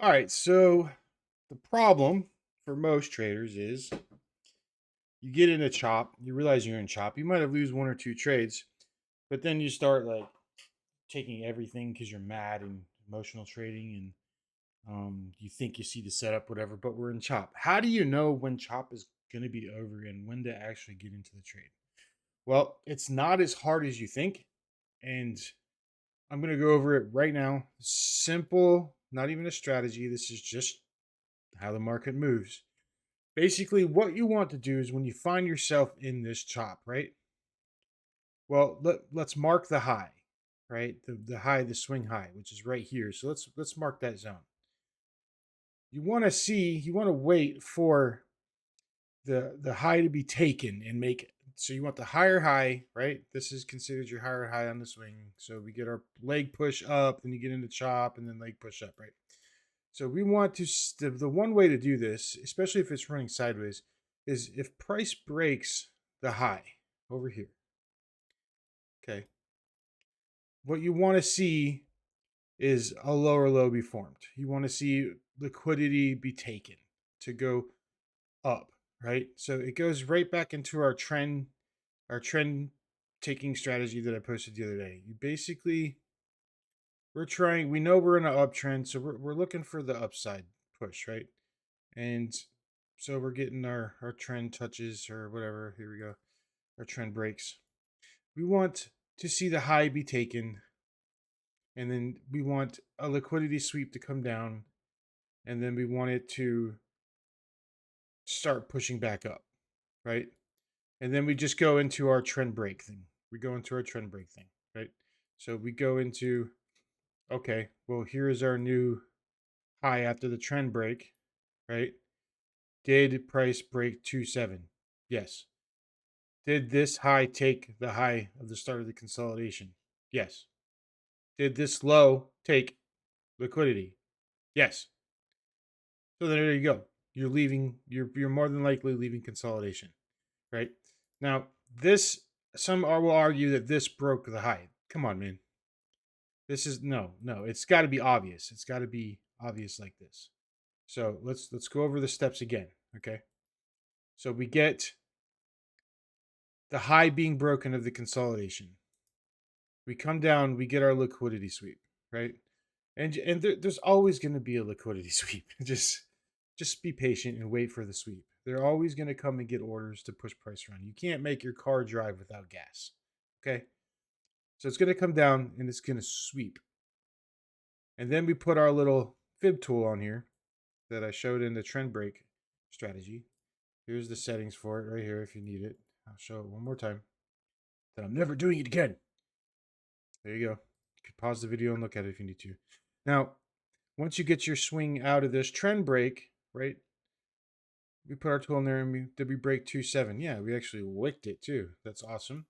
All right, so the problem for most traders is you get in a chop, you realize you're in chop, you might have lose one or two trades, but then you start like taking everything because you're mad and emotional trading and you think you see the setup, whatever, but we're in chop. How do you know when chop is going to be over and when to actually get into the trade? Well, it's not as hard as you think, and I'm going to go over it right now. Simple, not even a strategy. This is just how the market moves. Basically, what you want to do is when you find yourself in this chop, right? Well, let's mark the high, right? The high, the swing high, which is right here. So let's mark that zone. You want to wait for the high to be taken and make. So you want the higher high, right? This is considered your higher high on the swing. So we get our leg push up, then you get into chop, and then leg push up, right? So we want to, the one way to do this, especially if it's running sideways, is if price breaks the high over here. Okay. What you want to see is a lower low be formed. You want to see liquidity be taken to go up, right? So it goes right back into our trend taking strategy that I posted the other day. You basically, we know we're in an uptrend, so we're looking for the upside push, right? And so we're getting our trend touches or whatever. Here we go. Our trend breaks. We want to see the high be taken, and then we want a liquidity sweep to come down, and then we want it to start pushing back up, right? And then we just go into our trend break thing. We go into our trend break thing, right? So we go into, okay, well, here's our new high after the trend break, right? Did price break 2.7? Yes. Did this high take the high of the start of the consolidation? Yes. Did this low take liquidity? Yes. So there you go. You're leaving. You're more than likely leaving consolidation, right? Now this will argue that this broke the high. Come on, man. This is no. It's got to be obvious. It's got to be obvious like this. So let's go over the steps again. Okay. So we get the high being broken of the consolidation. We come down. We get our liquidity sweep, right? And there's always going to be a liquidity sweep. Just be patient and wait for the sweep. They're always going to come and get orders to push price around. You can't make your car drive without gas. Okay? So it's going to come down and it's going to sweep. And then we put our little fib tool on here that I showed in the trend break strategy. Here's the settings for it right here if you need it. I'll show it one more time. Then I'm never doing it again. There you go. You can pause the video and look at it if you need to. Now, once you get your swing out of this trend break, right? We put our tool in there and did we break 2.7? Yeah, we actually wicked it too. That's awesome.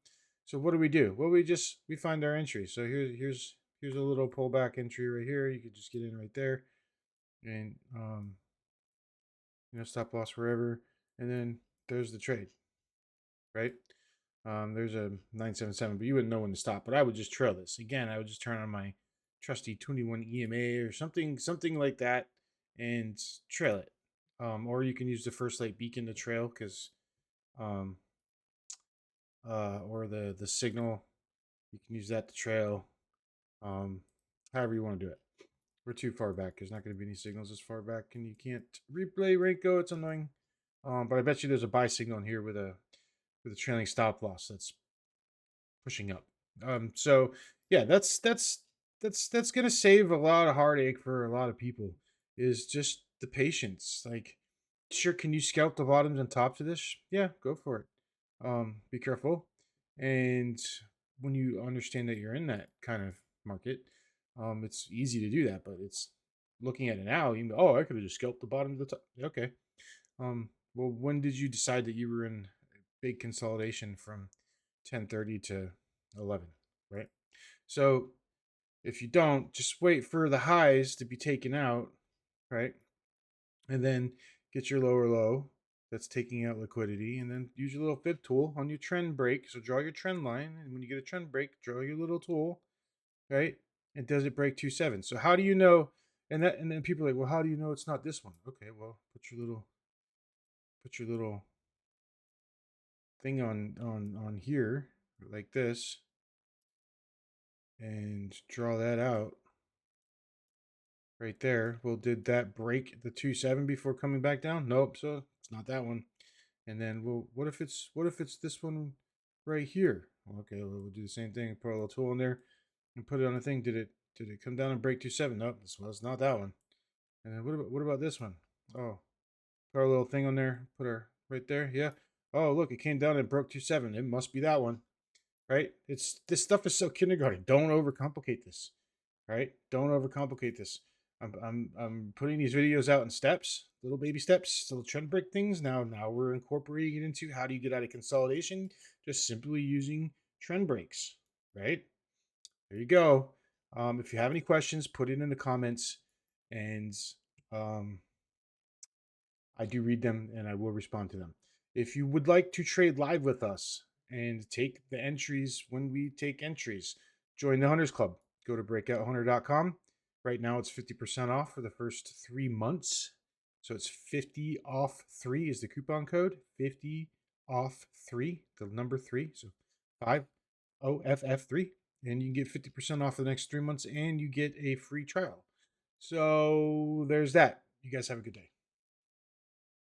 So what do? Well, we find our entry. So here's a little pullback entry right here. You could just get in right there, and stop loss wherever, and then there's the trade, right? There's a 977, but you wouldn't know when to stop. But I would just trail this again. I would just turn on my trusty 21 EMA or something like that, and trail it. Or you can use the first light beacon to trail because, um, or the signal. You can use that to trail. However you want to do it. We're too far back. There's not going to be any signals this far back, and you can't replay Renko. It's annoying. But I bet you there's a buy signal in here with a trailing stop loss that's pushing up. So yeah, that's gonna save a lot of heartache for a lot of people. Is just the patience. Like, sure, can you scalp the bottoms and tops of this? Yeah, go for it. Be careful, and when you understand that you're in that kind of market, it's easy to do that. But it's looking at it now. You know, oh, I could have just scalped the bottom of the top. Okay. Well, when did you decide that you were in big consolidation from 10:30 to 11, right? So if you don't, just wait for the highs to be taken out, right? And then get your lower low that's taking out liquidity, and then use your little fib tool on your trend break. So draw your trend line, and when you get a trend break, draw your little tool, right? And does it break 2.7? So how do you know And then people are like, well, how do you know it's not this one? Okay, well, put your little thing on here like this, and draw that out right there. Well, did that break the 2.7 before coming back down? Nope. So it's not that one. And then, well, what if it's this one right here? Okay, well, we'll do the same thing. Put a little tool in there and put it on the thing. Did it come down and break 2.7? Nope. This was not that one. And then what about this one? Oh, put our little thing on there. Put her right there. Yeah. Oh, look, it came down and broke 2.7. It must be that one, right? It's this stuff is so kindergarten. Don't overcomplicate this, right? Don't overcomplicate this. I'm putting these videos out in steps, little baby steps, little trend break things. Now we're incorporating it into how do you get out of consolidation? Just simply using trend breaks, right? There you go. If you have any questions, put it in the comments, and um, I do read them and I will respond to them. If you would like to trade live with us and take the entries when we take entries, join the Hunters Club. Go to breakouthunter.com. Right now it's 50% off for the first 3 months. So it's 50 off 3 is the coupon code. 50 off 3, the number 3. So 5OFF3. And you can get 50% off for the next 3 months and you get a free trial. So there's that. You guys have a good day.